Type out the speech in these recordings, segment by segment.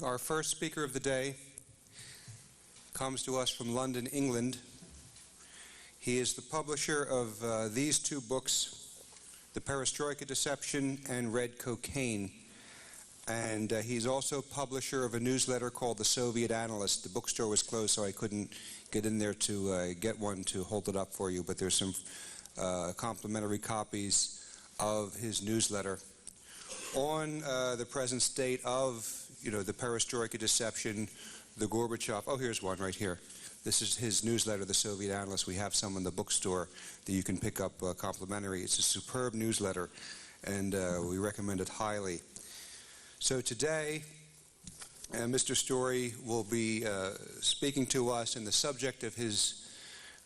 Our first speaker of the day comes to us from London, England. He is the publisher of these two books, The Perestroika Deception and Red Cocaine. And he's also publisher of a newsletter called The Soviet Analyst. The bookstore was closed, so I couldn't get in there to get one to hold it up for you, but there's some complimentary copies of his newsletter on the present state of the perestroika deception, the Gorbachev. Oh, here's one right here. This is his newsletter, The Soviet Analyst. We have some in the bookstore that you can pick up complimentary. It's a superb newsletter, and we recommend it highly. So today, Mr. Story will be speaking to us, and the subject of his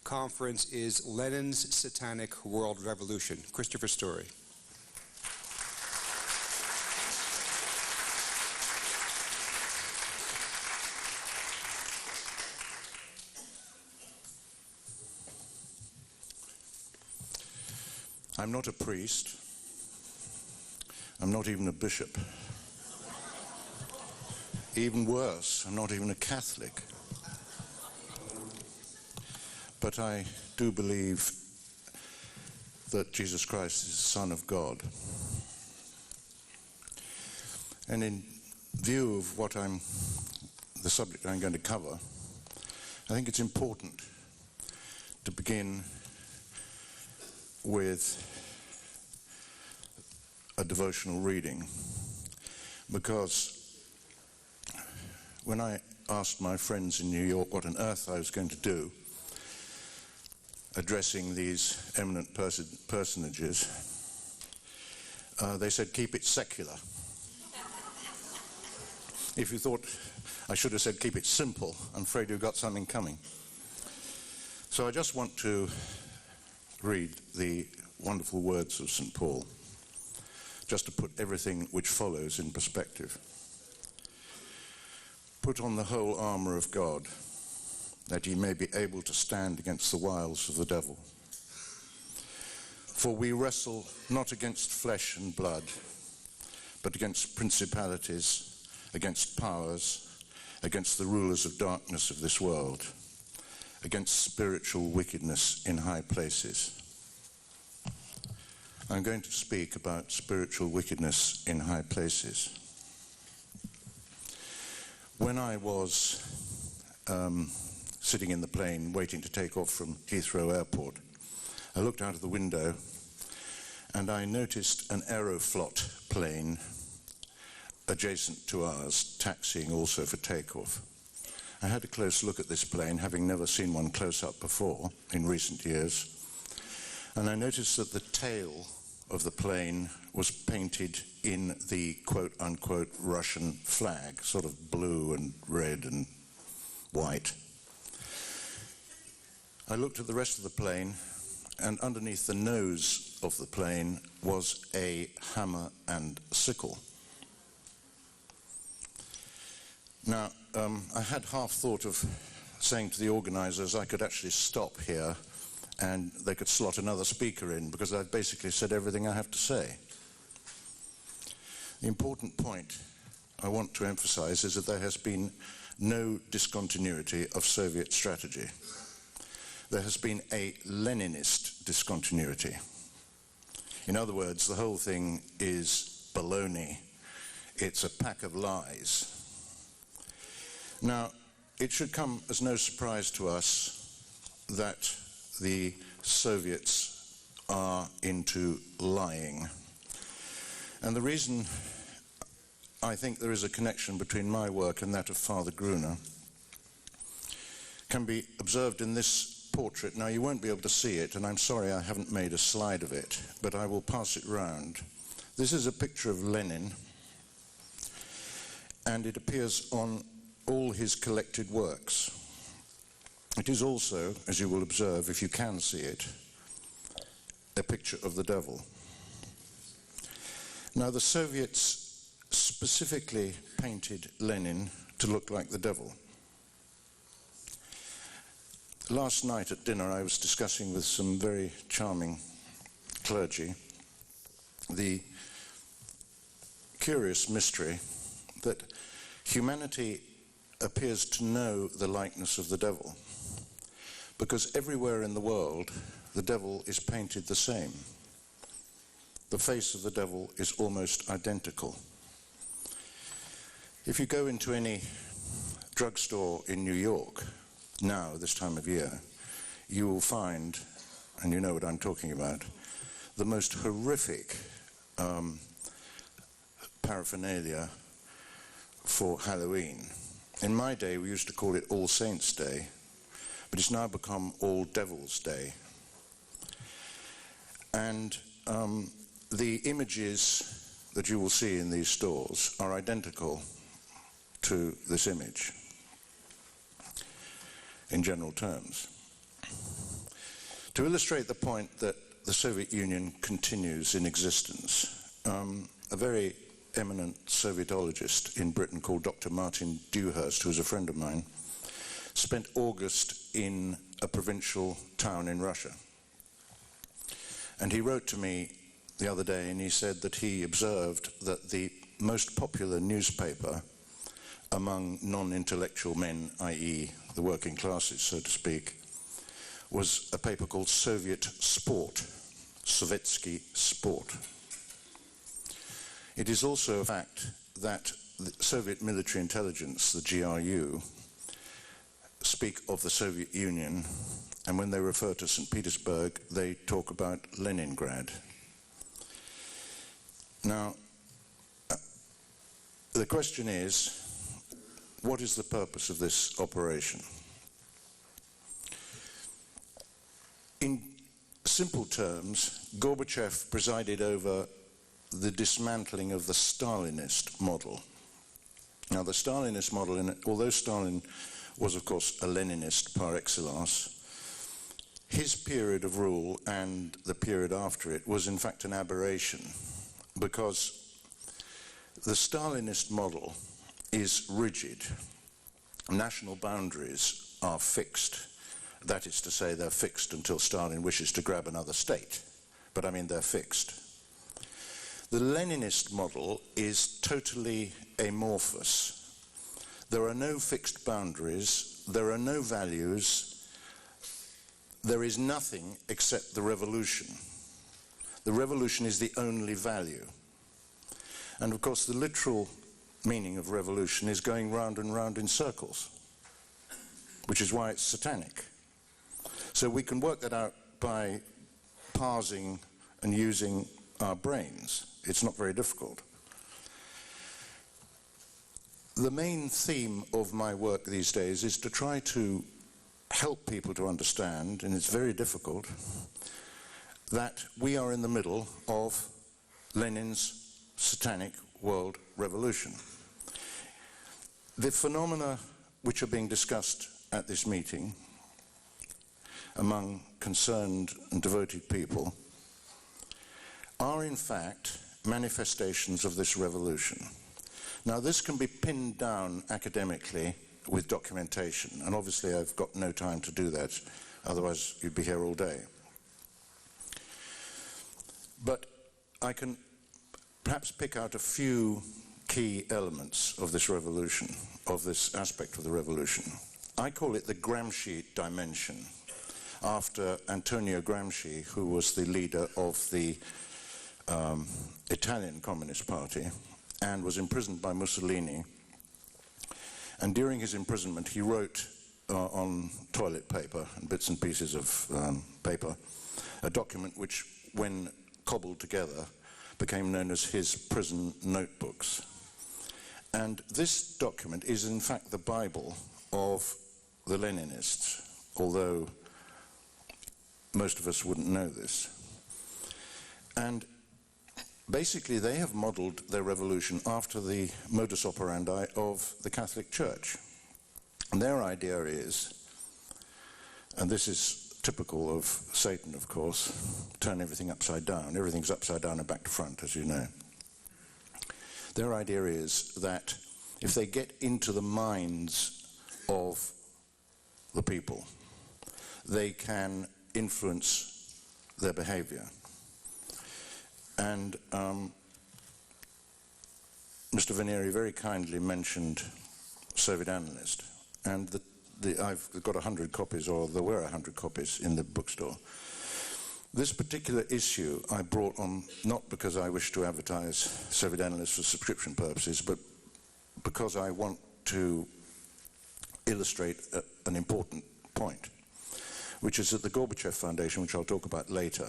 conference is Lenin's Satanic World Revolution. Christopher Story. I'm not a priest. I'm not even a bishop. Even worse, I'm not even a Catholic. But I do believe that Jesus Christ is the Son of God. And in view of the subject I'm going to cover, I think it's important to begin with a devotional reading, because when I asked my friends in New York what on earth I was going to do addressing these eminent personages, they said, keep it secular. If you thought I should have said keep it simple, I'm afraid you've got something coming. So I just want to read the wonderful words of St. Paul, just to put everything which follows in perspective. Put on the whole armour of God, that ye may be able to stand against the wiles of the devil. For we wrestle not against flesh and blood, but against principalities, against powers, against the rulers of darkness of this world, against spiritual wickedness in high places. I'm going to speak about spiritual wickedness in high places. When I was sitting in the plane waiting to take off from Heathrow Airport, I looked out of the window and I noticed an Aeroflot plane adjacent to ours, taxiing also for takeoff. I had a close look at this plane, having never seen one close up before in recent years, and I noticed that the tail of the plane was painted in the quote-unquote Russian flag, sort of blue and red and white. I looked at the rest of the plane, and underneath the nose of the plane was a hammer and sickle. Now, I had half thought of saying to the organisers I could actually stop here and they could slot another speaker in, because I've basically said everything I have to say. The important point I want to emphasise is that there has been no discontinuity of Soviet strategy. There has been a Leninist discontinuity. In other words, the whole thing is baloney. It's a pack of lies. Now, it should come as no surprise to us that the Soviets are into lying. And the reason I think there is a connection between my work and that of Father Gruner can be observed in this portrait. Now, you won't be able to see it, and I'm sorry I haven't made a slide of it, but I will pass it round. This is a picture of Lenin, and it appears on all his collected works. It is also, as you will observe if you can see it, a picture of the devil. Now, the Soviets specifically painted Lenin to look like the devil. Last night at dinner I was discussing with some very charming clergy the curious mystery that humanity appears to know the likeness of the devil, because everywhere in the world the devil is painted the same. The face of the devil is almost identical. If you go into any drugstore in New York now, this time of year, you will find, and you know what I'm talking about, the most horrific paraphernalia for Halloween. In my day, we used to call it All Saints' Day, but it's now become All Devils' Day. And the images that you will see in these stores are identical to this image in general terms. To illustrate the point that the Soviet Union continues in existence, a very eminent Sovietologist in Britain called Dr. Martin Dewhurst, who was a friend of mine, spent August in a provincial town in Russia. And he wrote to me the other day and he said that he observed that the most popular newspaper among non-intellectual men, i.e. the working classes, so to speak, was a paper called Soviet Sport, Sovietsky Sport. It is also a fact that the Soviet military intelligence, the GRU, speak of the Soviet Union, and when they refer to St. Petersburg, they talk about Leningrad. Now, the question is, what is the purpose of this operation? In simple terms, Gorbachev presided over the dismantling of the Stalinist model. Now, the Stalinist model, although Stalin was, of course, a Leninist par excellence, his period of rule and the period after it was, in fact, an aberration, because the Stalinist model is rigid. National boundaries are fixed. That is to say, they're fixed until Stalin wishes to grab another state. But I mean, they're fixed. The Leninist model is totally amorphous. There are no fixed boundaries, there are no values, there is nothing except the revolution. The revolution is the only value. And of course, the literal meaning of revolution is going round and round in circles, which is why it's satanic. So we can work that out by parsing and using our brains. It's not very difficult. The main theme of my work these days is to try to help people to understand, and it's very difficult, that we are in the middle of Lenin's satanic world revolution. The phenomena which are being discussed at this meeting among concerned and devoted people are in fact manifestations of this revolution. Now, this can be pinned down academically with documentation, and obviously I've got no time to do that, otherwise you'd be here all day. But I can perhaps pick out a few key elements of this revolution, of this aspect of the revolution. I call it the Gramsci dimension, after Antonio Gramsci, who was the leader of the Italian Communist Party and was imprisoned by Mussolini. And during his imprisonment, he wrote on toilet paper and bits and pieces of paper a document which, when cobbled together, became known as his prison notebooks. And this document is in fact the Bible of the Leninists, although most of us wouldn't know this. And basically they have modelled their revolution after the modus operandi of the Catholic Church. And their idea is, and this is typical of Satan, of course, turn everything upside down. Everything's upside down and back to front, as you know. Their idea is that if they get into the minds of the people, they can influence their behavior. And Mr. Veneri very kindly mentioned Soviet Analyst, and I've got 100 copies, or there were 100 copies in the bookstore. This particular issue I brought on not because I wish to advertise Soviet Analyst for subscription purposes, but because I want to illustrate an important point, which is that the Gorbachev Foundation, which I'll talk about later,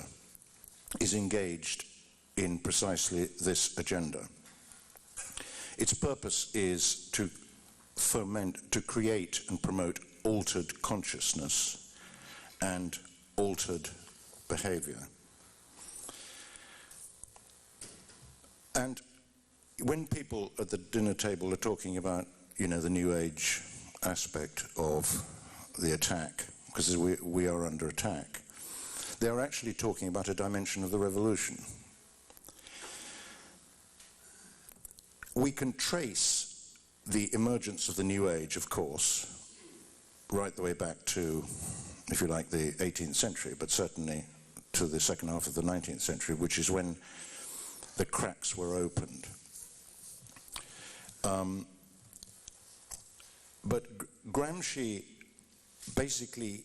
is engaged in precisely this agenda. Its purpose is to create and promote altered consciousness and altered behavior. And when people at the dinner table are talking about, you know, the New Age aspect of the attack, because we are under attack, they are actually talking about a dimension of the revolution. We can trace the emergence of the New Age, of course, right the way back to, if you like, the 18th century, but certainly to the second half of the 19th century, which is when the cracks were opened. But Gramsci basically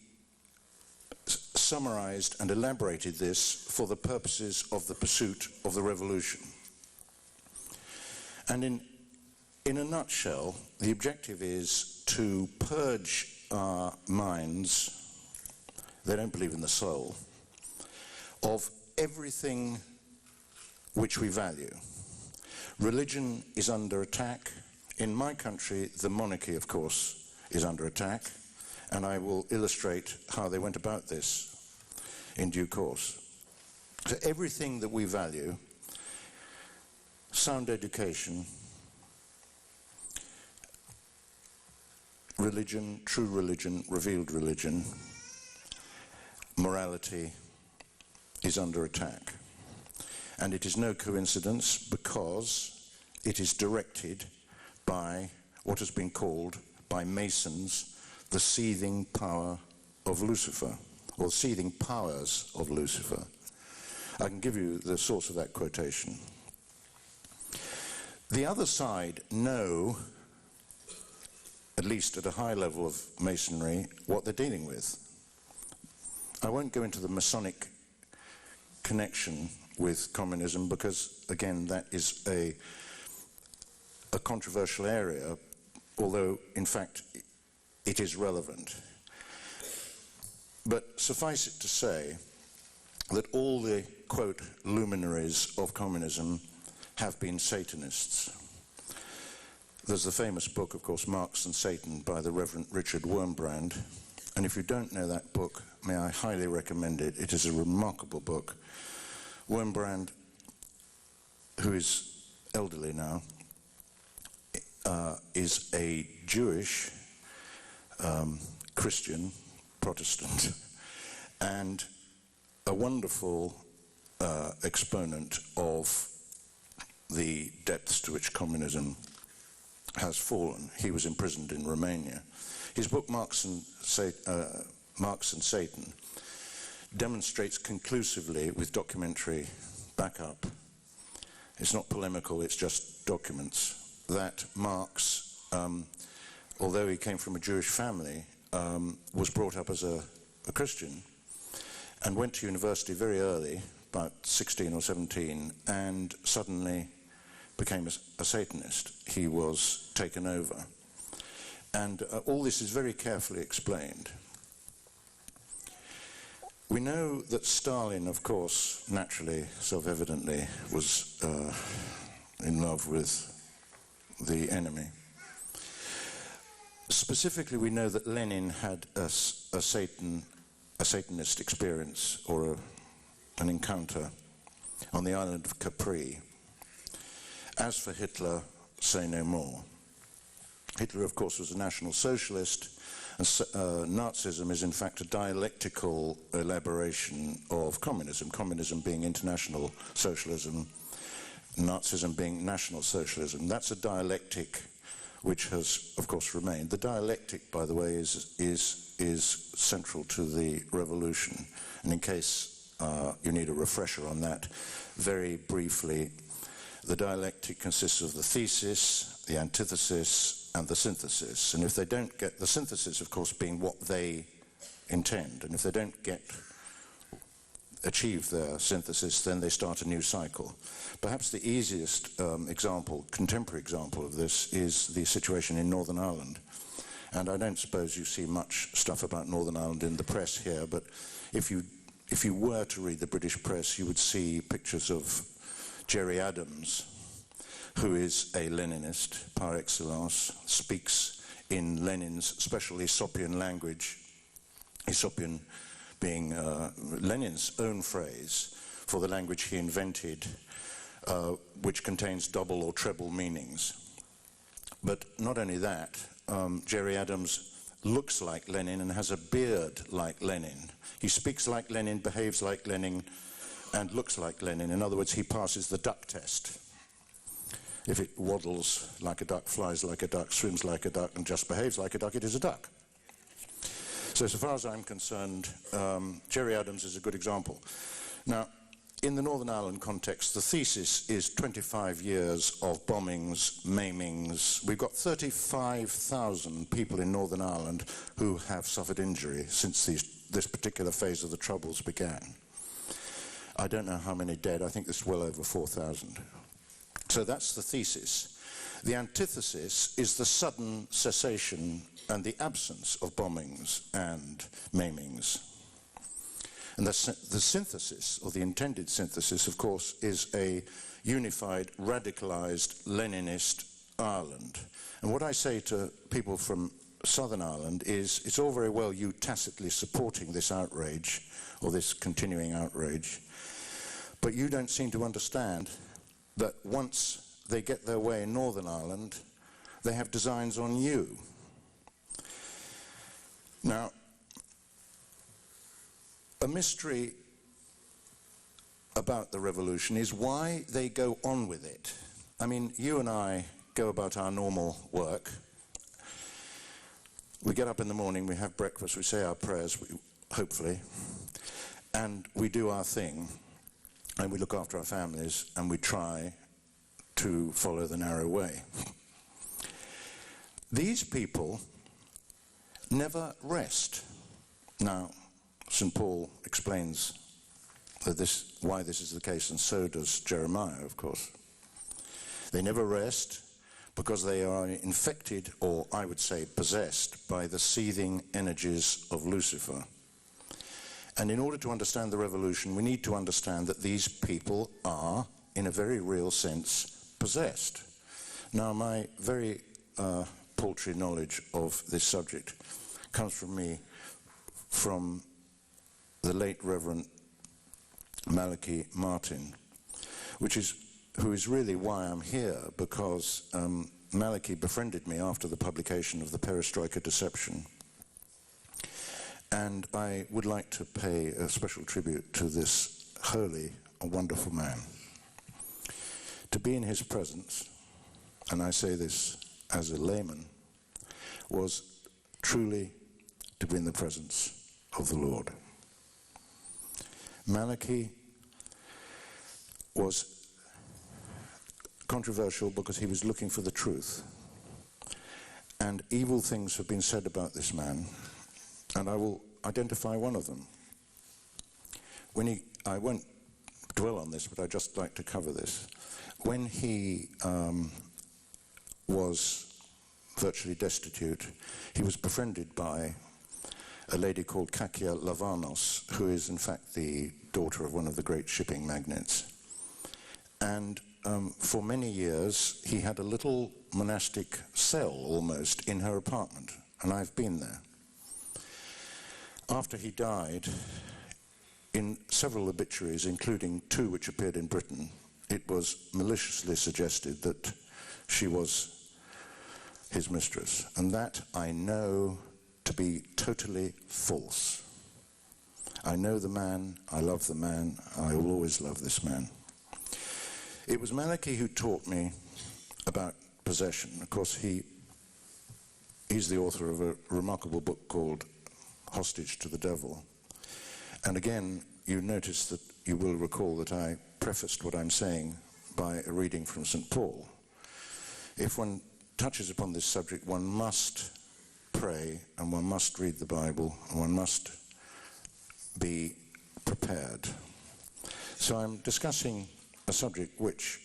summarized and elaborated this for the purposes of the pursuit of the revolution. And in a nutshell, the objective is to purge our minds, they don't believe in the soul, of everything which we value. Religion is under attack. In my country, the monarchy, of course, is under attack, and I will illustrate how they went about this in due course. So everything that we value, sound education, religion, true religion, revealed religion, morality, is under attack. And it is no coincidence, because it is directed by what has been called by Masons the seething power of Lucifer, or seething powers of Lucifer. I can give you the source of that quotation. The other side know, at least at a high level of Masonry, what they're dealing with. I won't go into the Masonic connection with communism because, again, that is a controversial area, although, in fact, it is relevant. But suffice it to say that all the, quote, luminaries of communism have been Satanists. There's the famous book, of course, Marx and Satan, by the Reverend Richard Wurmbrand. And if you don't know that book, may I highly recommend it. It is a remarkable book. Wurmbrand, who is elderly now, is a Jewish Christian Protestant and a wonderful exponent of the depths to which communism has fallen. He was imprisoned in Romania. His book, Marx and Satan, demonstrates conclusively with documentary backup, it's not polemical, it's just documents, that Marx, although he came from a Jewish family, was brought up as a Christian and went to university very early, about 16 or 17, and suddenly became a Satanist. He was taken over. And all this is very carefully explained. We know that Stalin, of course, naturally, self-evidently, was in love with the enemy. Specifically, we know that Lenin had a Satanist experience, or an encounter, on the island of Capri. As for Hitler, say no more. Hitler, of course, was a National Socialist, and Nazism is in fact a dialectical elaboration of communism, communism being international socialism, Nazism being National Socialism. That's a dialectic which has, of course, remained. The dialectic, by the way, is central to the revolution. And in case you need a refresher on that, very briefly, The dialectic consists of the thesis, the antithesis, and the synthesis. And if they don't get the synthesis, of course, being what they intend, and if they don't achieve their synthesis, then they start a new cycle. Perhaps the easiest contemporary example of this is the situation in Northern Ireland. And I don't suppose you see much stuff about Northern Ireland in the press here, but if you were to read the British press, you would see pictures of Gerry Adams, who is a Leninist par excellence, speaks in Lenin's special Aesopian language, Aesopian being Lenin's own phrase for the language he invented, which contains double or treble meanings. But not only that, Gerry Adams looks like Lenin and has a beard like Lenin. He speaks like Lenin, behaves like Lenin, and looks like Lenin. In other words, he passes the duck test. If it waddles like a duck, flies like a duck, swims like a duck, and just behaves like a duck, it is a duck. So far as I'm concerned, Gerry Adams is a good example. Now, in the Northern Ireland context, the thesis is 25 years of bombings, maimings. We've got 35,000 people in Northern Ireland who have suffered injury since this particular phase of the Troubles began. I don't know how many dead. I think there's well over 4,000. So that's the thesis. The antithesis is the sudden cessation and the absence of bombings and maimings. And the synthesis, or the intended synthesis, of course, is a unified, radicalized, Leninist Ireland. And what I say to people from Southern Ireland is, it's all very well you tacitly supporting this outrage, or this continuing outrage, but you don't seem to understand that once they get their way in Northern Ireland, they have designs on you. Now, a mystery about the revolution is why they go on with it. I mean, you and I go about our normal work. We get up in the morning, we have breakfast, we say our prayers, hopefully, and we do our thing, and we look after our families, and we try to follow the narrow way. These people never rest. Now, St. Paul explains that why this is the case, and so does Jeremiah, of course. They never rest because they are infected, or I would say possessed, by the seething energies of Lucifer. And in order to understand the revolution, we need to understand that these people are, in a very real sense, possessed. Now, my very paltry knowledge of this subject comes from the late Reverend Malachi Martin, who is really why I'm here, because Malachi befriended me after the publication of the Perestroika Deception. And I would like to pay a special tribute to this holy and wonderful man. To be in his presence, and I say this as a layman, was truly to be in the presence of the Lord. Malachi was controversial because he was looking for the truth. And evil things have been said about this man, and I will identify one of them. I won't dwell on this, but I'd just like to cover this. When he was virtually destitute, he was befriended by a lady called Kakia Lavanos, who is in fact the daughter of one of the great shipping magnates. And for many years, he had a little monastic cell, almost, in her apartment, and I've been there. After he died, in several obituaries, including 2 which appeared in Britain, it was maliciously suggested that she was his mistress. And that I know to be totally false. I know the man, I love the man, I will always love this man. It was Malachi who taught me about possession. Of course, he's the author of a remarkable book called Hostage to the Devil. And again, you notice that you will recall that I prefaced what I'm saying by a reading from St. Paul. If one touches upon this subject, one must pray and one must read the Bible and one must be prepared. So I'm discussing a subject which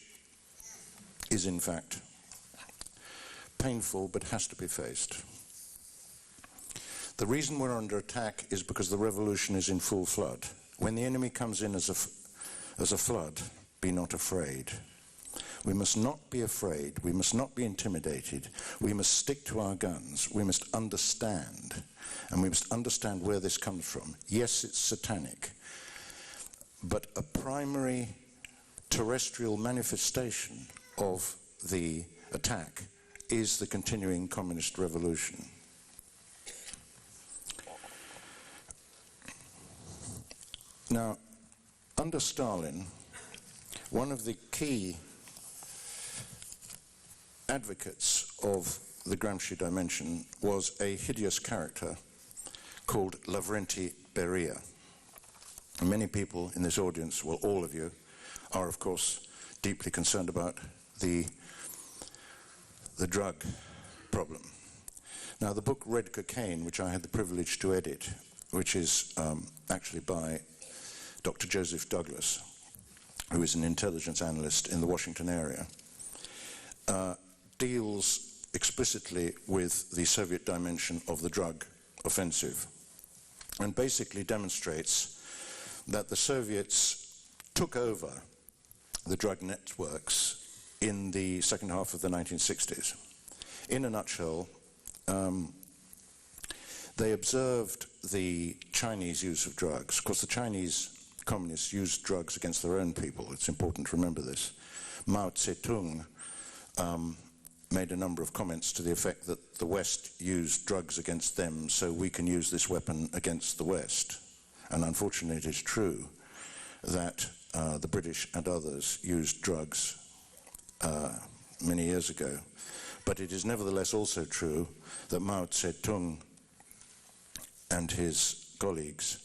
is in fact painful but has to be faced. The reason we're under attack is because the revolution is in full flood. When the enemy comes in as a flood, be not afraid. We must not be afraid. We must not be intimidated. We must stick to our guns. We must understand. And we must understand where this comes from. Yes, it's satanic. But a primary terrestrial manifestation of the attack is the continuing communist revolution. Now, under Stalin, one of the key advocates of the Gramsci dimension was a hideous character called Lavrenti Beria. And many people in this audience, well, all of you, are of course deeply concerned about the drug problem. Now, the book Red Cocaine, which I had the privilege to edit, which is actually by Dr. Joseph Douglas, who is an intelligence analyst in the Washington area, deals explicitly with the Soviet dimension of the drug offensive and basically demonstrates that the Soviets took over the drug networks in the second half of the 1960s. In a nutshell, they observed the Chinese use of drugs. Of course, the Chinese communists used drugs against their own people. It's important to remember this. Mao Zedong made a number of comments to the effect that the West used drugs against them, so we can use this weapon against the West. And unfortunately, it is true that the British and others used drugs many years ago. But it is nevertheless also true that Mao Zedong and his colleagues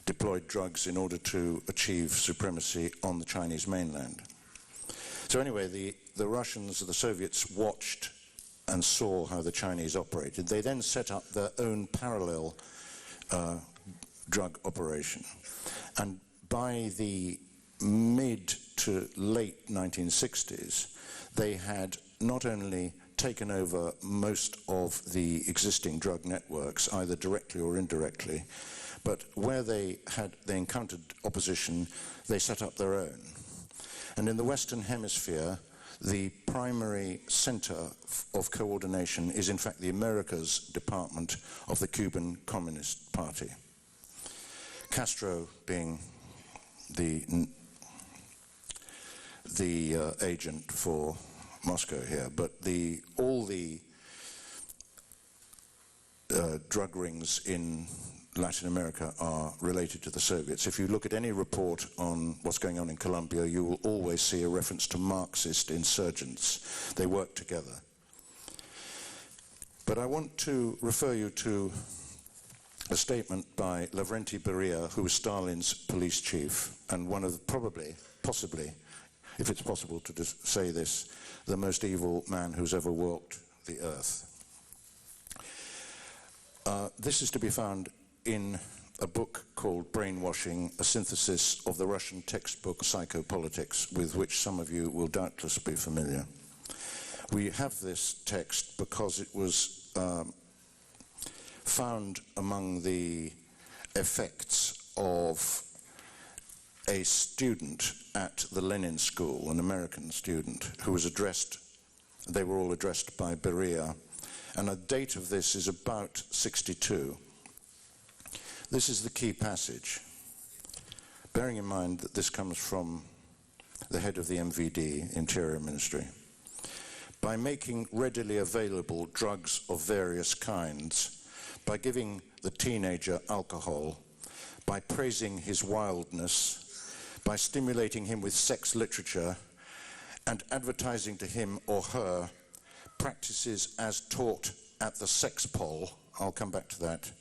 deployed drugs in order to achieve supremacy on the Chinese mainland. So anyway, the Russians, the Soviets, watched and saw how the Chinese operated. They then set up their own parallel drug operation. And by the mid to late 1960s, they had not only taken over most of the existing drug networks, either directly or indirectly, but where they encountered opposition, they set up their own. And in the Western Hemisphere, the primary center of coordination is in fact the Americas department of the Cuban Communist Party. Castro being the agent for Moscow here, but all the drug rings in Latin America are related to the Soviets. If you look at any report on what's going on in Colombia, you will always see a reference to Marxist insurgents. They work together. But I want to refer you to a statement by Lavrenti Beria, who was Stalin's police chief, and one of possibly, if it's possible to say this, the most evil man who's ever walked the earth. This is to be found in a book called Brainwashing, a synthesis of the Russian textbook Psychopolitics, with which some of you will doubtless be familiar. We have this text because it was found among the effects of a student at the Lenin School, an American student, who was addressed, they were all addressed by Beria, and the date of this is about 62. This is the key passage, bearing in mind that this comes from the head of the MVD, Interior Ministry. By making readily available drugs of various kinds, by giving the teenager alcohol, by praising his wildness, by stimulating him with sex literature, and advertising to him or her practices as taught at the sex pole, I'll come back to that,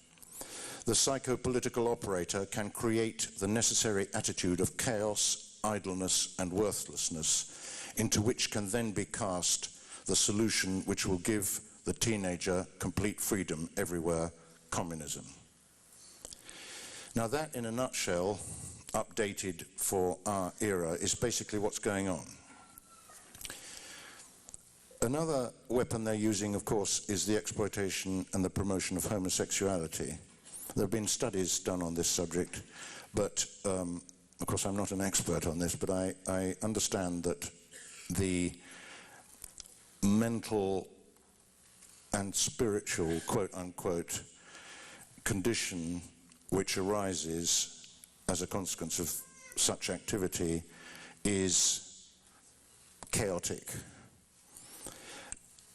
the psychopolitical operator can create the necessary attitude of chaos, idleness, and worthlessness into which can then be cast the solution which will give the teenager complete freedom everywhere, communism. Now that, in a nutshell, updated for our era, is basically what's going on. Another weapon they're using, of course, is the exploitation and the promotion of homosexuality. There have been studies done on this subject, but of course I'm not an expert on this, but I understand that the mental and spiritual, quote-unquote, condition which arises as a consequence of such activity is chaotic.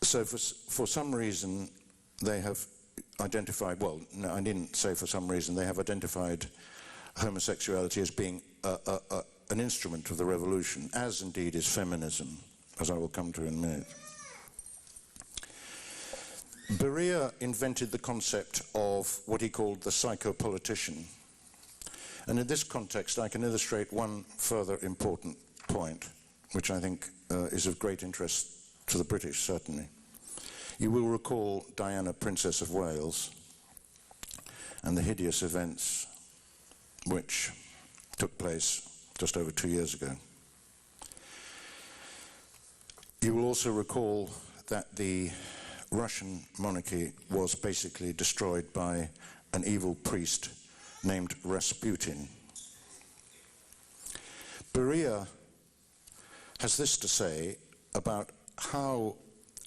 So for some reason they have identified, well, no, I didn't say for some reason, they have identified homosexuality as being an instrument of the revolution, as indeed is feminism, as I will come to in a minute. Beria invented the concept of what he called the psychopolitician. And in this context, I can illustrate one further important point, which I think is of great interest to the British, certainly. You will recall Diana, Princess of Wales, and the hideous events which took place just over 2 years ago. You will also recall that the Russian monarchy was basically destroyed by an evil priest named Rasputin. Beria has this to say about how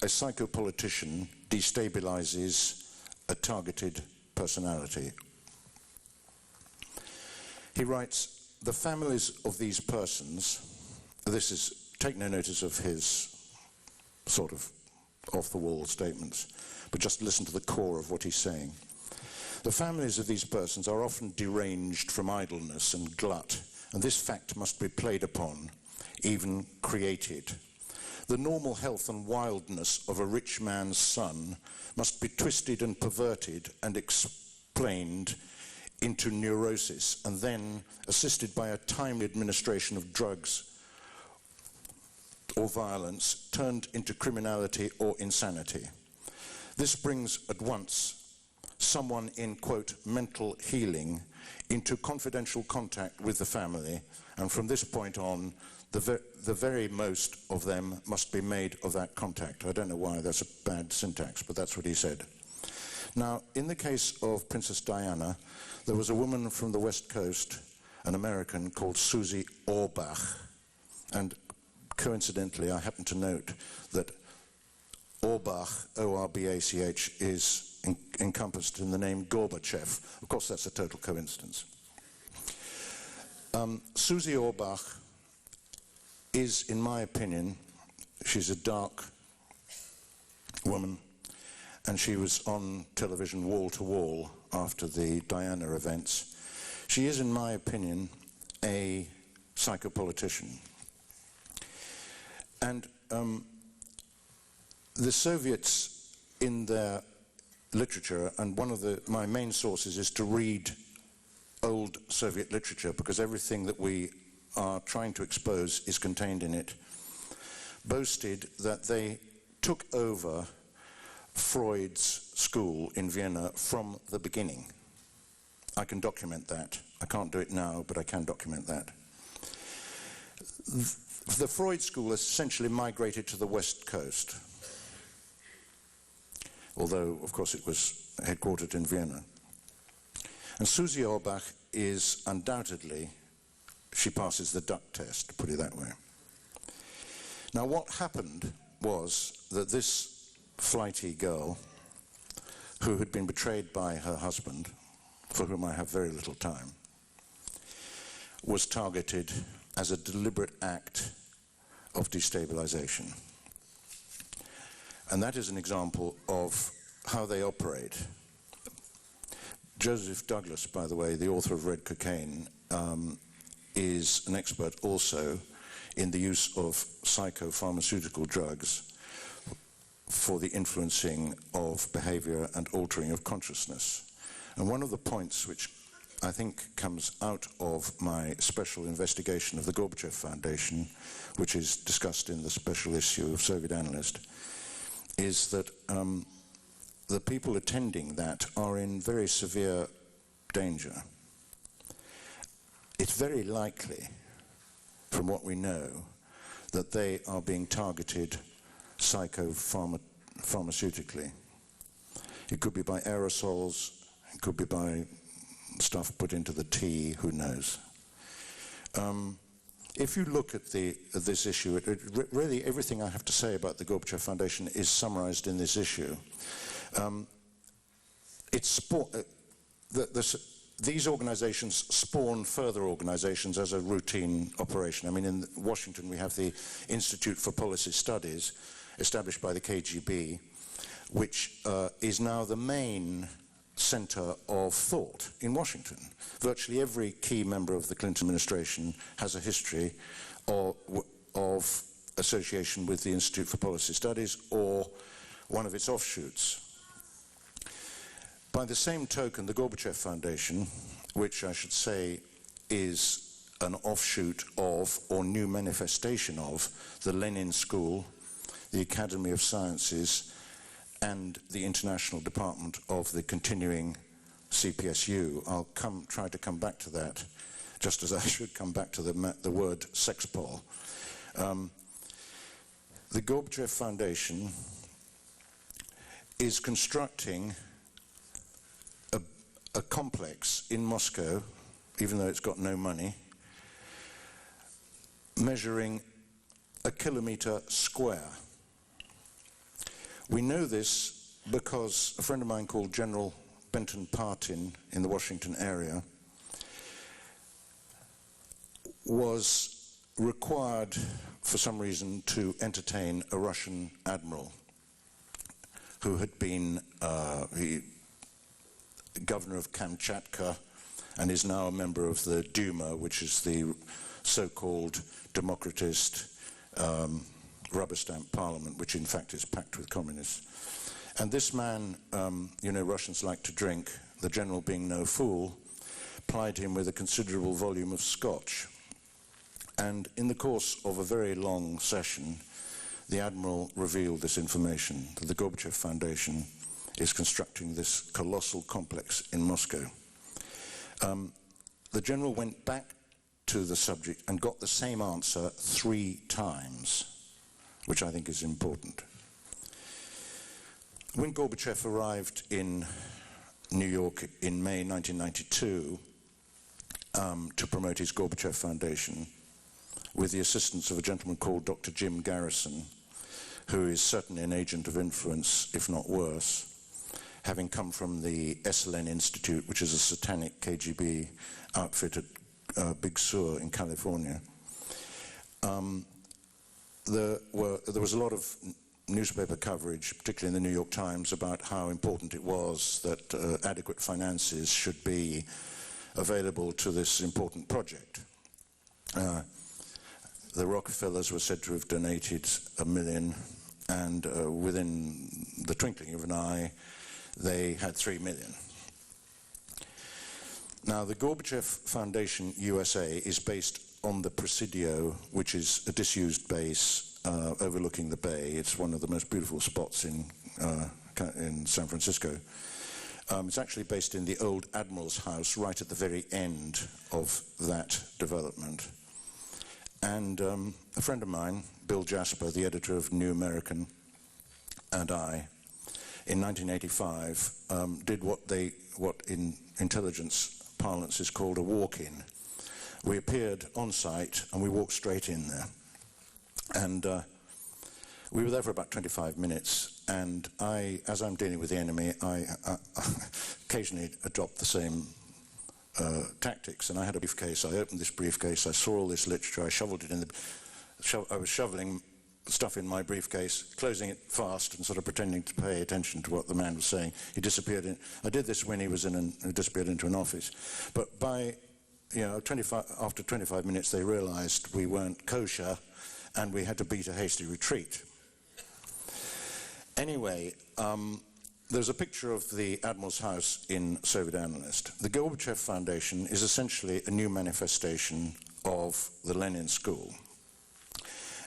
a psychopolitician destabilizes a targeted personality. He writes, the families of these persons, this is, take no notice of his sort of off-the-wall statements, but just listen to the core of what he's saying. The families of these persons are often deranged from idleness and glut, and this fact must be played upon, even created. The normal health and wildness of a rich man's son must be twisted and perverted and explained into neurosis, and then assisted by a timely administration of drugs or violence, turned into criminality or insanity. This brings at once someone in, quote, mental healing into confidential contact with the family, and from this point on, the very most of them must be made of that contact. I don't know why that's a bad syntax, but that's what he said. Now, in the case of Princess Diana, there was a woman from the West Coast, an American called Susie Orbach, and coincidentally, I happen to note that Orbach, O-R-B-A-C-H, is encompassed in the name Gorbachev. Of course, that's a total coincidence. Susie Orbach is, in my opinion, she's a dark woman, and she was on television wall to wall after the Diana events. She is, in my opinion, a psychopolitician. And the Soviets, in their literature, and one of my main sources is to read old Soviet literature, because everything that we are trying to expose is contained in it, boasted that they took over Freud's school in Vienna from the beginning. I can document that. I can't do it now, but I can document that. The Freud school essentially migrated to the West Coast, although, of course, it was headquartered in Vienna. And Susie Orbach is undoubtedly, she passes the duck test, to put it that way. Now, what happened was that this flighty girl, who had been betrayed by her husband, for whom I have very little time, was targeted as a deliberate act of destabilization. And that is an example of how they operate. Joseph Douglas, by the way, the author of Red Cocaine, is an expert also in the use of psychopharmaceutical drugs for the influencing of behavior and altering of consciousness. And one of the points which I think, comes out of my special investigation of the Gorbachev Foundation, which is discussed in the special issue of Soviet Analyst, is that the people attending that are in very severe danger. It's very likely, from what we know, that they are being targeted psychopharmaceutically. It could be by aerosols, it could be by stuff put into the tea, who knows. If you look at this issue, really everything I have to say about the Gorbachev Foundation is summarized in this issue. These organizations spawn further organizations as a routine operation. I mean, in Washington we have the Institute for Policy Studies, established by the KGB, which is now the main center of thought in Washington. Virtually every key member of the Clinton administration has a history of association with the Institute for Policy Studies or one of its offshoots. By the same token, the Gorbachev Foundation, which I should say is an offshoot of, or new manifestation of, the Lenin School, the Academy of Sciences, and the International Department of the continuing CPSU. I'll try to come back to that, just as I should come back to the word sexpol. The Gorbachev Foundation is constructing a complex in Moscow, even though it's got no money, measuring 1 kilometer square. We know this because a friend of mine called General Benton Partin in the Washington area was required for some reason to entertain a Russian admiral who had been governor of Kamchatka and is now a member of the Duma, which is the so-called democratist rubber stamp parliament, which in fact is packed with communists. And this man, you know, Russians like to drink, the general being no fool, plied him with a considerable volume of scotch. And in the course of a very long session, the admiral revealed this information, that the Gorbachev Foundation is constructing this colossal complex in Moscow. The general went back to the subject and got the same answer 3 times, which I think is important. When Gorbachev arrived in New York in May 1992 to promote his Gorbachev Foundation, with the assistance of a gentleman called Dr. Jim Garrison, who is certainly an agent of influence, if not worse, having come from the Lenin Institute, which is a Satanic KGB outfit at Big Sur in California. There was a lot of newspaper coverage, particularly in the New York Times, about how important it was that adequate finances should be available to this important project. The Rockefellers were said to have donated $1 million, and within the twinkling of an eye, they had 3 million. Now, the Gorbachev Foundation USA is based on the Presidio, which is a disused base overlooking the bay. It's one of the most beautiful spots in San Francisco. It's actually based in the old Admiral's house right at the very end of that development. And a friend of mine, Bill Jasper, the editor of New American, and I, in 1985, did what in intelligence parlance is called a walk-in. We appeared on site and we walked straight in there. And we were there for about 25 minutes, and as I'm dealing with the enemy, I occasionally adopt the same tactics. And I had a briefcase. I opened this briefcase. I saw all this literature. I shoveled it in I was shoveling stuff in my briefcase, closing it fast, and sort of pretending to pay attention to what the man was saying. He disappeared in. I did this when he was he disappeared into an office. But by after 25 minutes, they realised we weren't kosher, and we had to beat a hasty retreat. Anyway, there's a picture of the Admiral's house in Soviet Analyst. The Gorbachev Foundation is essentially a new manifestation of the Lenin school.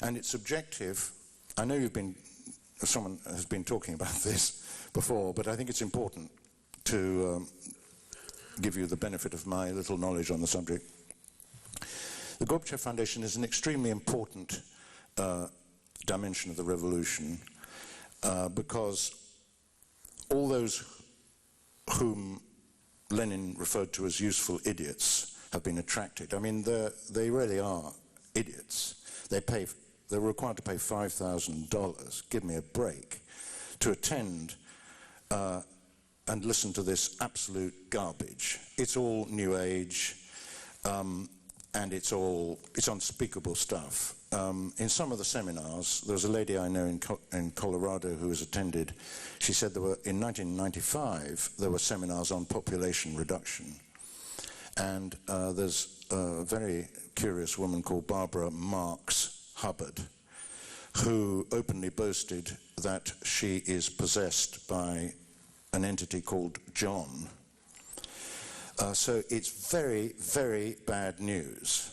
And its objective, I know someone has been talking about this before, but I think it's important to give you the benefit of my little knowledge on the subject. The Gorbachev Foundation is an extremely important dimension of the revolution because all those whom Lenin referred to as useful idiots have been attracted. I mean, they really are idiots. They're required to pay $5,000, give me a break, to attend and listen to this absolute garbage. It's all New Age, and it's unspeakable stuff. In some of the seminars, there was a lady I know in Colorado who has attended. She said in 1995, there were seminars on population reduction. And there's a very curious woman called Barbara Marx Hubbard, who openly boasted that she is possessed by an entity called John. So it's very, very bad news.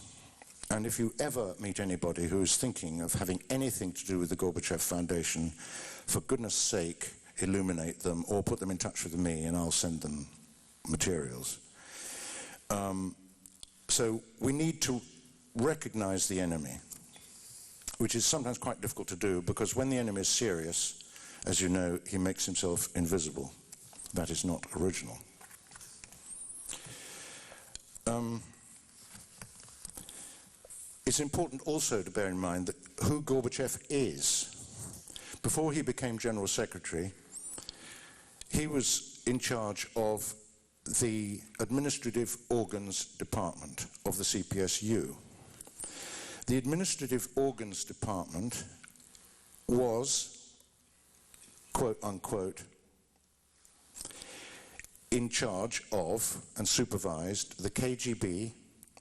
And if you ever meet anybody who is thinking of having anything to do with the Gorbachev Foundation, for goodness sake, illuminate them or put them in touch with me and I'll send them materials. So we need to recognize the enemy, which is sometimes quite difficult to do because when the enemy is serious, as you know, he makes himself invisible. That is not original. It's important also to bear in mind that who Gorbachev is. Before he became General Secretary, he was in charge of the Administrative Organs Department of the CPSU. The Administrative Organs Department was, quote unquote, in charge of and supervised the KGB,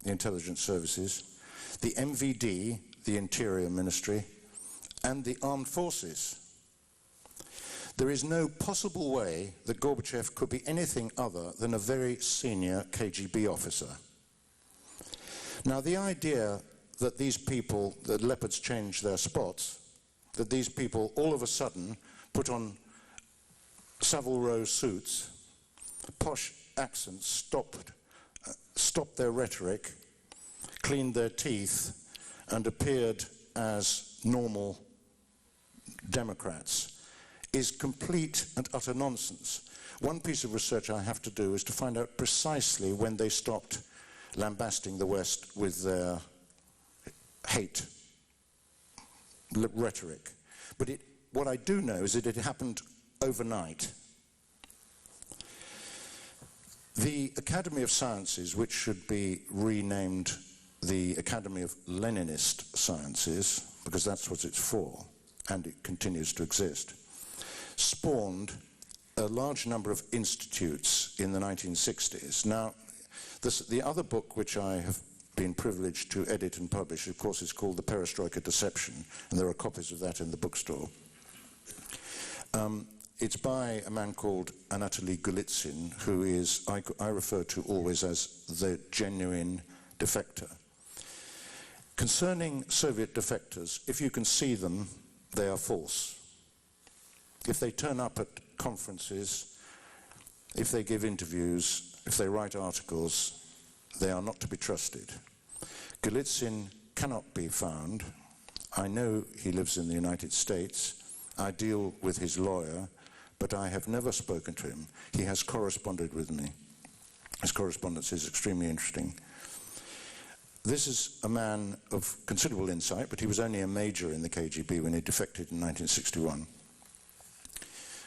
the intelligence services, the MVD, the Interior Ministry, and the Armed Forces. There is no possible way that Gorbachev could be anything other than a very senior KGB officer. Now, the idea that these people, that leopards change their spots, that these people all of a sudden put on Savile Row suits, posh accents, stopped their rhetoric, cleaned their teeth, and appeared as normal Democrats is complete and utter nonsense. One piece of research I have to do is to find out precisely when they stopped lambasting the West with their hate rhetoric. But what I do know is that it happened overnight. The Academy of Sciences, which should be renamed the Academy of Leninist Sciences, because that's what it's for, and it continues to exist, spawned a large number of institutes in the 1960s. Now, the other book which I have been privileged to edit and publish, of course, is called The Perestroika Deception, and there are copies of that in the bookstore. It's by a man called Anatoly Golitsyn, who is, I refer to always as the genuine defector. Concerning Soviet defectors, if you can see them, they are false. If they turn up at conferences, if they give interviews, if they write articles, they are not to be trusted. Golitsyn cannot be found. I know he lives in the United States. I deal with his lawyer, but I have never spoken to him. He has corresponded with me. His correspondence is extremely interesting. This is a man of considerable insight, but he was only a major in the KGB when he defected in 1961.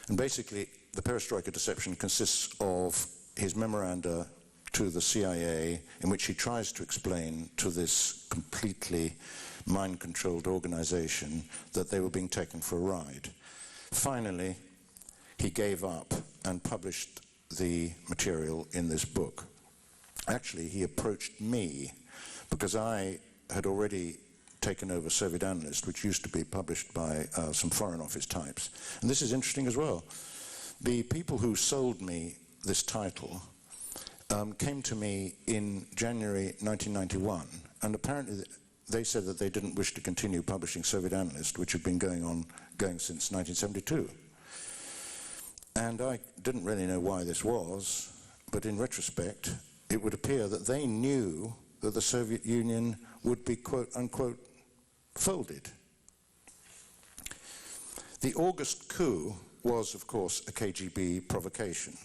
And basically, the Perestroika Deception consists of his memoranda to the CIA, in which he tries to explain to this completely mind-controlled organization that they were being taken for a ride. Finally, he gave up and published the material in this book. Actually, he approached me because I had already taken over Soviet Analyst, which used to be published by some Foreign Office types. And this is interesting as well. The people who sold me this title came to me in January 1991, and apparently they said that they didn't wish to continue publishing Soviet Analyst, which had been going since 1972. And I didn't really know why this was, but in retrospect, it would appear that they knew that the Soviet Union would be, quote-unquote, folded. The August coup was, of course, a KGB provocation.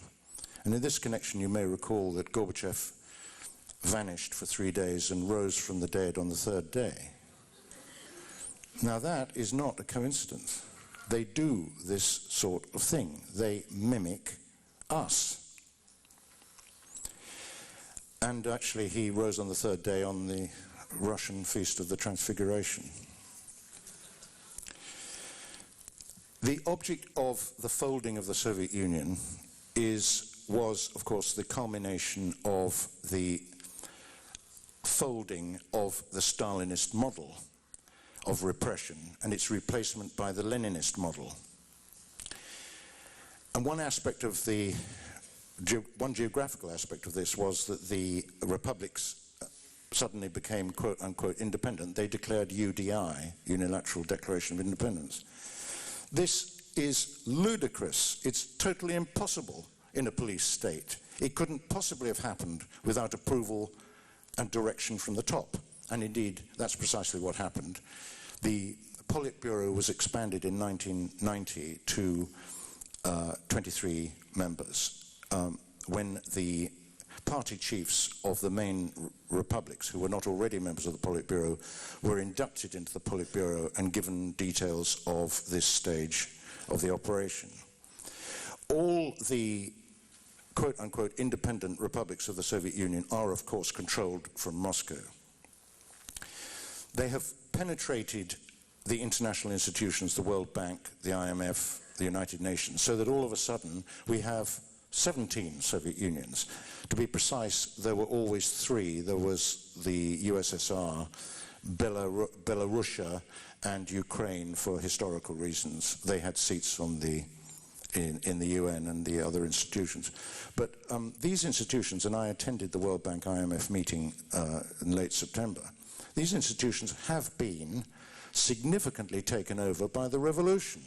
And in this connection, you may recall that Gorbachev vanished for 3 days and rose from the dead on the third day. Now, that is not a coincidence. They do this sort of thing. They mimic us. And actually, he rose on the third day on the Russian Feast of the Transfiguration. The object of the folding of the Soviet Union was, of course, the culmination of the folding of the Stalinist model of repression and its replacement by the Leninist model. And one geographical aspect of this was that the republics suddenly became quote-unquote independent. They declared UDI, Unilateral Declaration of Independence. This is ludicrous. It's totally impossible in a police state. It couldn't possibly have happened without approval and direction from the top. And indeed, that's precisely what happened. The Politburo was expanded in 1990 to 23 members when the party chiefs of the main republics, who were not already members of the Politburo, were inducted into the Politburo and given details of this stage of the operation. All the quote-unquote independent republics of the Soviet Union are, of course, controlled from Moscow. They have penetrated the international institutions, the World Bank, the IMF, the United Nations, so that all of a sudden we have 17 Soviet Unions. To be precise, there were always 3. There was the USSR, Belarusia, and Ukraine for historical reasons. They had seats on in the UN and the other institutions. But these institutions, and I attended the World Bank IMF meeting in late September, these institutions have been significantly taken over by the revolution.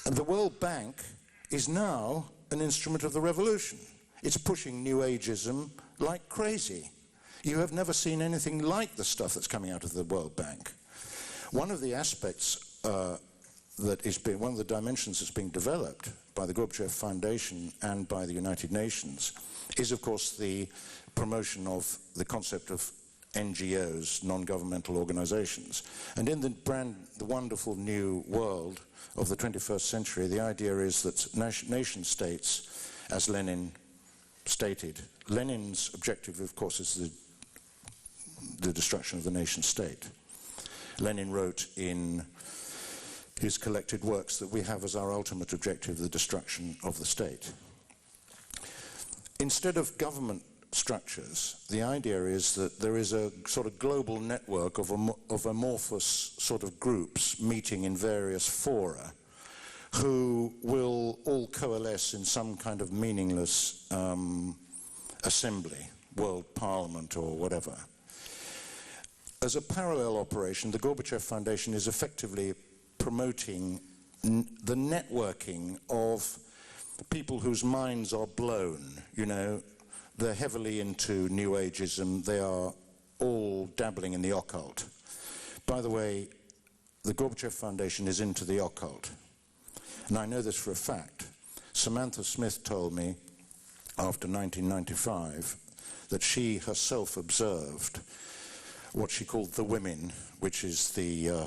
And the World Bank is now an instrument of the revolution. It's pushing New Ageism like crazy. You have never seen anything like the stuff that's coming out of the World Bank. One of the aspects one of the dimensions that's being developed by the Gorbachev Foundation and by the United Nations is, of course, the promotion of the concept of NGOs, non-governmental organizations. And in the wonderful new world of the 21st century, the idea is that nation states, as Lenin stated, Lenin's objective, of course, is the destruction of the nation state. Lenin wrote in his collected works that we have as our ultimate objective the destruction of the state. Instead of government structures, the idea is that there is a sort of global network of amorphous sort of groups meeting in various fora who will all coalesce in some kind of meaningless assembly, world parliament or whatever. As a parallel operation, the Gorbachev Foundation is effectively promoting the networking of people whose minds are blown. You know, they're heavily into New Ageism. They are all dabbling in the occult. By the way, the Gorbachev Foundation is into the occult. And I know this for a fact. Samantha Smith told me after 1995 that she herself observed what she called the women, which is the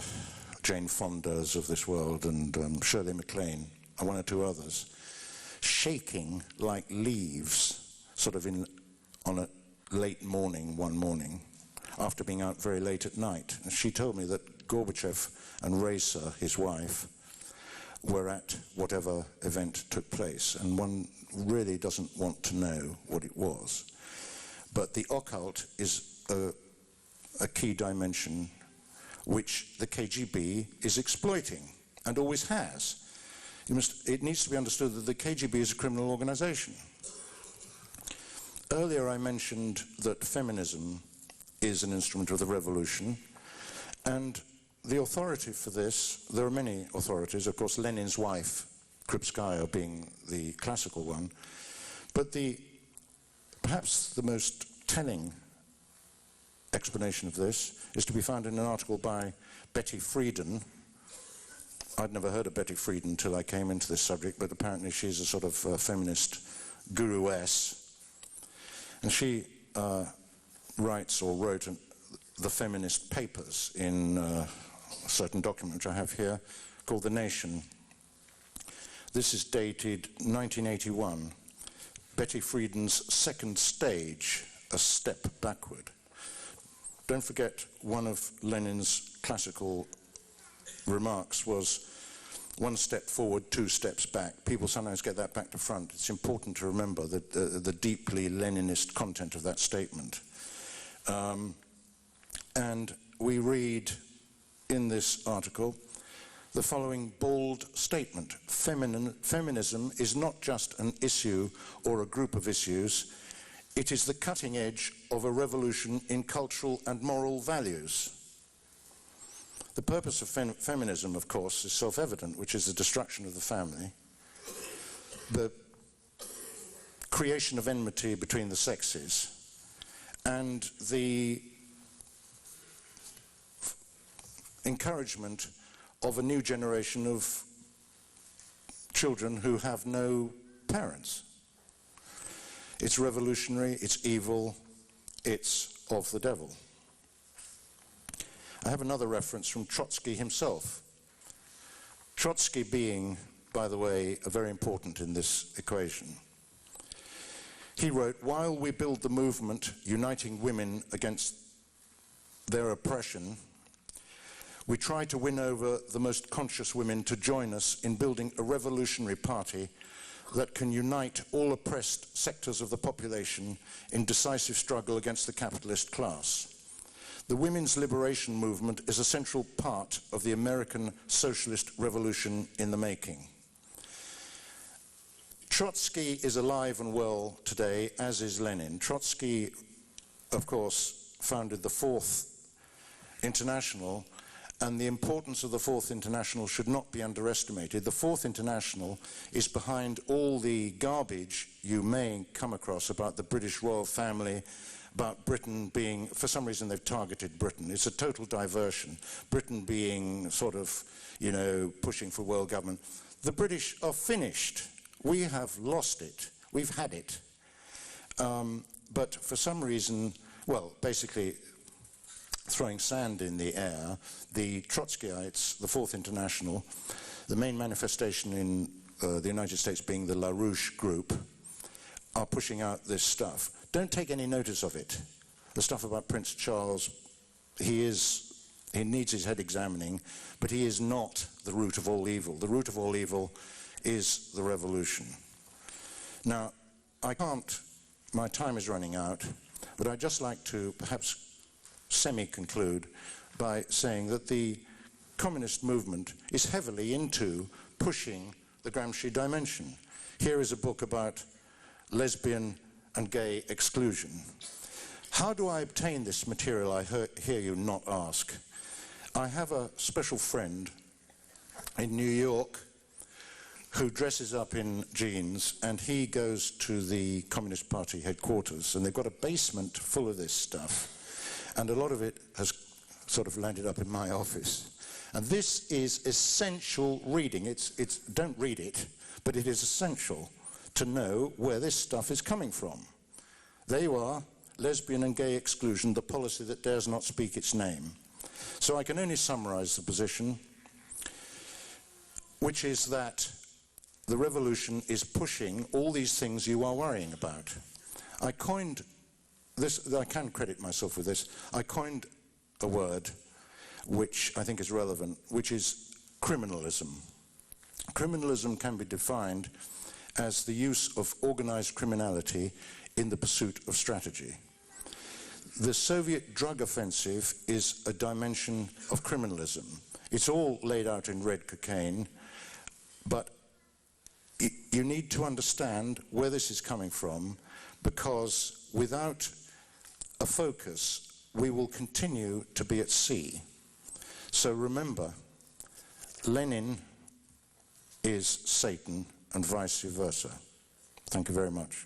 Jane Fondas of this world and Shirley MacLaine and one or two others, shaking like leaves, sort of on a late morning, one morning, after being out very late at night. And she told me that Gorbachev and Raisa, his wife, were at whatever event took place, and one really doesn't want to know what it was. But the occult is a key dimension which the KGB is exploiting, and always has. It needs to be understood that the KGB is a criminal organization. Earlier I mentioned that feminism is an instrument of the revolution, and the authority for this, there are many authorities, of course Lenin's wife, Krupskaya, being the classical one, but perhaps the most telling explanation of this is to be found in an article by Betty Friedan. I'd never heard of Betty Friedan until I came into this subject, but apparently she's a sort of feminist guru-ess. And she writes or wrote the feminist papers in a certain document which I have here called The Nation. This is dated 1981. Betty Friedan's second stage, A Step Backward. Don't forget, one of Lenin's classical remarks was one step forward, two steps back. People sometimes get that back to front. It's important to remember that the deeply Leninist content of that statement. And we read in this article the following bold statement: feminism is not just an issue or a group of issues, it is the cutting edge of a revolution in cultural and moral values. The purpose of feminism, of course, is self-evident, which is the destruction of the family, the creation of enmity between the sexes, and the encouragement of a new generation of children who have no parents. It's revolutionary, it's evil, it's of the devil. I have another reference from Trotsky himself. Trotsky being, by the way, very important in this equation. He wrote, "While we build the movement uniting women against their oppression, we try to win over the most conscious women to join us in building a revolutionary party that can unite all oppressed sectors of the population in decisive struggle against the capitalist class. The women's liberation movement is a central part of the American socialist revolution in the making." Trotsky is alive and well today, as is Lenin. Trotsky, of course, founded the Fourth International, and the importance of the Fourth International should not be underestimated. The Fourth International is behind all the garbage you may come across about the British royal family, about Britain being, for some reason they've targeted Britain. It's a total diversion. Britain being sort of, you know, pushing for world government. The British are finished. We have lost it. We've had it. But for some reason, well, basically, throwing sand in the air, the Trotskyites, the Fourth International, the main manifestation in the United States being the LaRouche group, are pushing out this stuff. Don't take any notice of it. The stuff about Prince Charles, he needs his head examining, but he is not the root of all evil. The root of all evil is the revolution. Now, my time is running out, but I'd just like to perhaps semi-conclude by saying that the communist movement is heavily into pushing the Gramsci dimension. Here is a book about lesbian and gay exclusion. How do I obtain this material, I hear you not ask? I have a special friend in New York who dresses up in jeans, and he goes to the Communist Party headquarters, and they've got a basement full of this stuff. And a lot of it has sort of landed up in my office. And this is essential reading. Don't read it, but it is essential to know where this stuff is coming from. There you are, lesbian and gay exclusion, the policy that dares not speak its name. So I can only summarize the position, which is that the revolution is pushing all these things you are worrying about. I coined this, I can credit myself with this, I coined a word which I think is relevant, which is criminalism. Criminalism can be defined as the use of organized criminality in the pursuit of strategy. The Soviet drug offensive is a dimension of criminalism. It's all laid out in red cocaine, but You need to understand where this is coming from, because without a focus, we will continue to be at sea. So remember, Lenin is Satan and vice versa. Thank you very much.